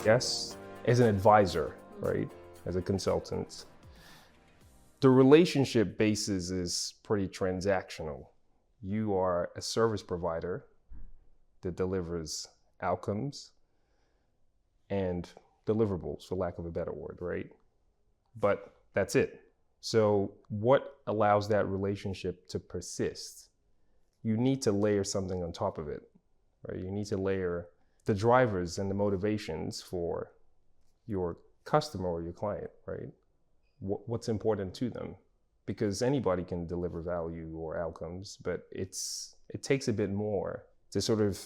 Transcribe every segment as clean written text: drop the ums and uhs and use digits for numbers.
Yes, as an advisor, right? As a consultant. The relationship basis is pretty transactional. You are a service provider that delivers outcomes and deliverables, for lack of a better word, right? But that's it. So what allows that relationship to persist? You need to layer something on top of it, right? You need to layer the drivers and the motivations for your customer or your client, right? What's important to them, because anybody can deliver value or outcomes, but it takes a bit more to sort of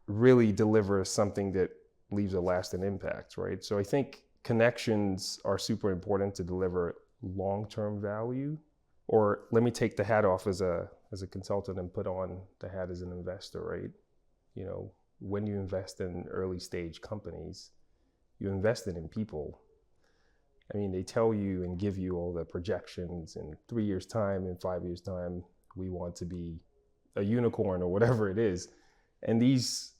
really deliver something that leaves a lasting impact, right? So I think connections are super important to deliver long-term value. Or let me take the hat off as a consultant and put on the hat as an investor, right? You know, when you invest in early stage companies, you invest in people. I mean, they tell you and give you all the projections in 3 years' time, in 5 years' time, we want to be a unicorn or whatever it is. And these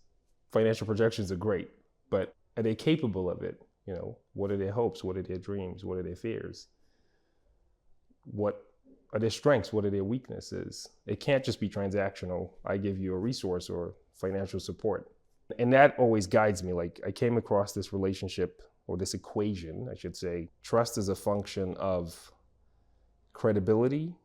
financial projections are great, but are they capable of it? You know, what are their hopes? What are their dreams? What are their fears? What are their strengths? What are their weaknesses? It can't just be transactional. I give you a resource or financial support. And that always guides me. Like, I came across this relationship, or this equation, I should say. Trust is a function of credibility,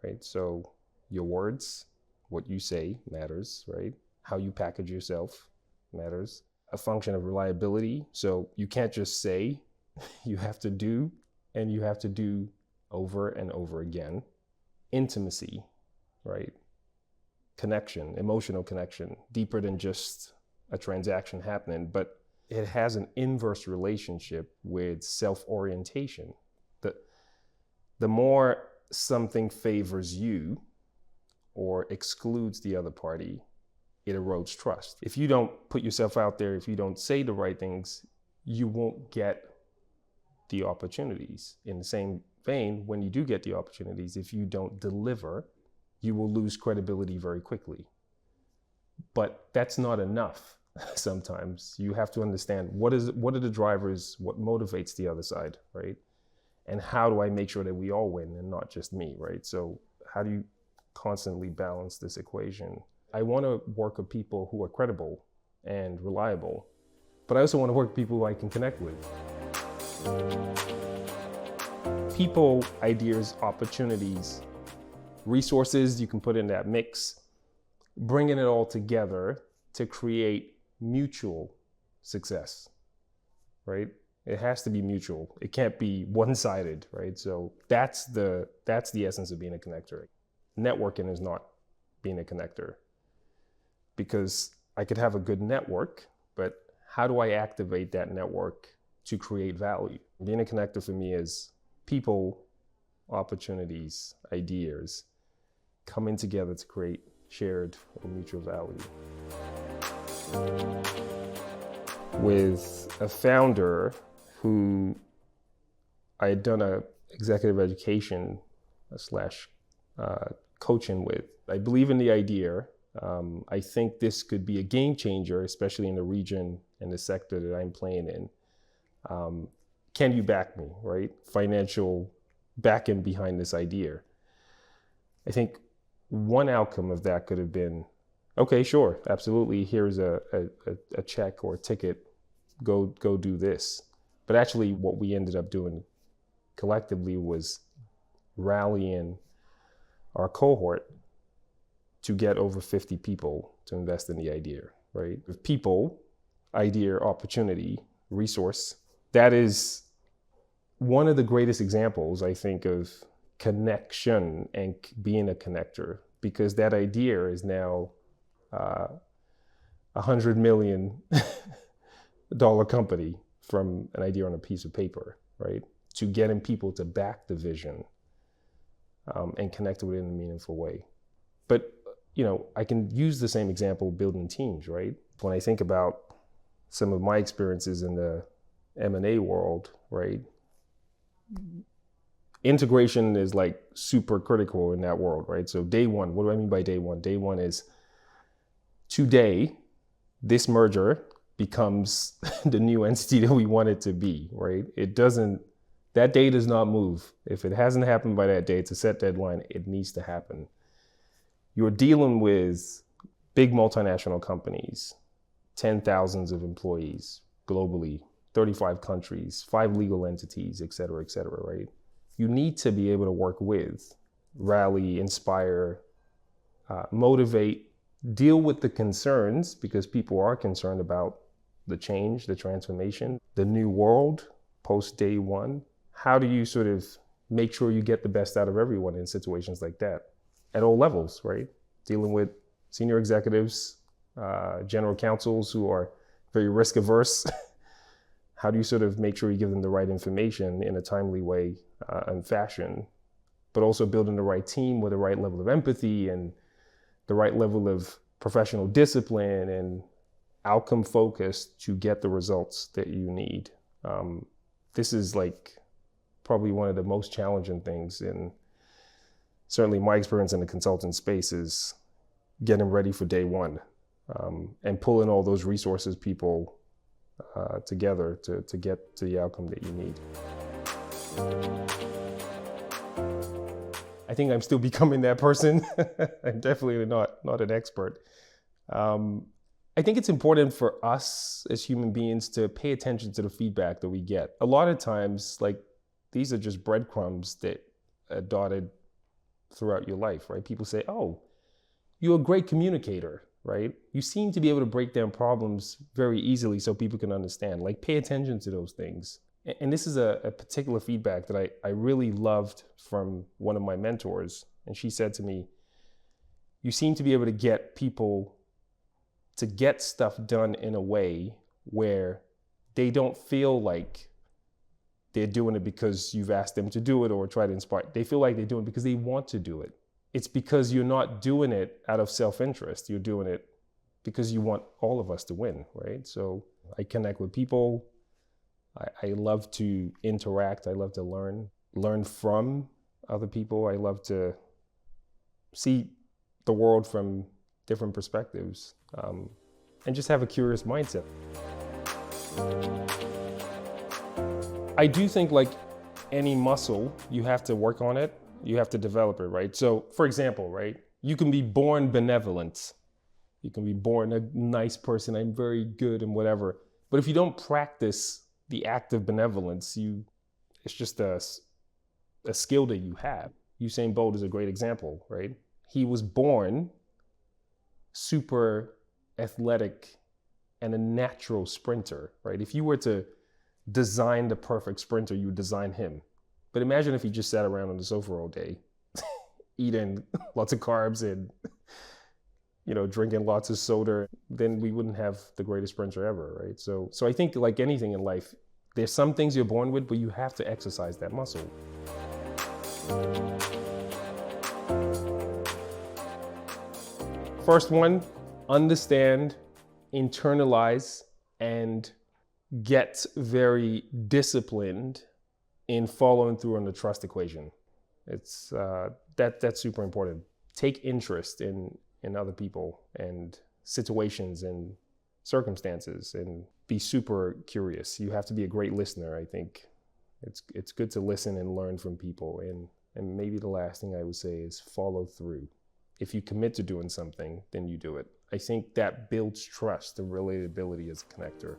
right? So your words, what you say matters, right? How you package yourself matters. A function of reliability. So you can't just say, you have to do, and you have to do over and over again. Intimacy, right? Connection, emotional connection, deeper than just a transaction happening, but it has an inverse relationship with self-orientation. The more something favors you or excludes the other party, it erodes trust. If you don't put yourself out there, if you don't say the right things, you won't get the opportunities. In the same vein, when you do get the opportunities, if you don't deliver, you will lose credibility very quickly. But that's not enough. Sometimes you have to understand what are the drivers, what motivates the other side, right? And how do I make sure that we all win and not just me, right? So how do you constantly balance this equation? I want to work with people who are credible and reliable, but I also want to work with people who I can connect with. People, ideas, opportunities, resources you can put in that mix, bringing it all together to create mutual success, right? It has to be mutual. It can't be one-sided, right? So that's the essence of being a connector. Networking is not being a connector, because I could have a good network, but how do I activate that network to create value? Being a connector for me is people, opportunities, ideas coming together to create shared or mutual value. With a founder who I had done a executive education / coaching with. I believe in the idea. I think this could be a game changer, especially in the region and the sector that I'm playing in. Can you back me, right? Financial backing behind this idea. I think one outcome of that could have been, okay, sure, absolutely, here's a check or a ticket, go do this. But actually what we ended up doing collectively was rallying our cohort to get over 50 people to invest in the idea, right? With people, idea, opportunity, resource, that is one of the greatest examples, I think, of connection and being a connector, because that idea is now $100 million company from an idea on a piece of paper, right? To getting people to back the vision and connect with it in a meaningful way. But, you know, I can use the same example building teams, right? When I think about some of my experiences in the M&A world, right? Integration is like super critical in that world, right? So day one, what do I mean by day one? Day one is today, this merger becomes the new entity that we want it to be, right? That day does not move. If it hasn't happened by that day, it's a set deadline, it needs to happen. You're dealing with big multinational companies, 10,000s of employees globally, 35 countries, 5 legal entities, et cetera, right? You need to be able to work with, rally, inspire, motivate, deal with the concerns, because people are concerned about the change, the transformation, the new world post day one. How do you sort of make sure you get the best out of everyone in situations like that at all levels, right? Dealing with senior executives, general counsels who are very risk averse. How do you sort of make sure you give them the right information in a timely way and fashion, but also building the right team with the right level of empathy and the right level of professional discipline and outcome focused to get the results that you need. This is like probably one of the most challenging things in certainly my experience in the consultant space is getting ready for day one and pulling all those resources, people together to get to the outcome that you need. I think I'm still becoming that person. I'm definitely not an expert. I think it's important for us as human beings to pay attention to the feedback that we get. A lot of times, like, these are just breadcrumbs that are dotted throughout your life, right? People say, oh, you're a great communicator, right? You seem to be able to break down problems very easily so people can understand. Like, pay attention to those things. And this is a particular feedback that I really loved from one of my mentors. And she said to me, you seem to be able to get people to get stuff done in a way where they don't feel like they're doing it because you've asked them to do it or try to inspire. They feel like they're doing it because they want to do it. It's because you're not doing it out of self-interest. You're doing it because you want all of us to win, right? So I connect with people. I love to interact. I love to learn from other people. I love to see the world from different perspectives, and just have a curious mindset. I do think, like any muscle, you have to work on it. You have to develop it, right? So, for example, right, you can be born benevolent. You can be born a nice person. I'm very good and whatever. But if you don't practice the act of benevolence, it's just a skill that you have. Usain Bolt is a great example, right? He was born super athletic and a natural sprinter, right? If you were to design the perfect sprinter, you would design him. But imagine if he just sat around on the sofa all day, eating lots of carbs and, drinking lots of soda, then we wouldn't have the greatest sprinter ever, right? So I think, like anything in life, there's some things you're born with, but you have to exercise that muscle. First one, understand, internalize, and get very disciplined in following through on the trust equation. It's that's super important. Take interest in other people and situations and circumstances, and be super curious. You have to be a great listener. I think it's good to listen and learn from people. And maybe the last thing I would say is follow through. If you commit to doing something, then you do it. I think that builds trust, the relatability as a connector.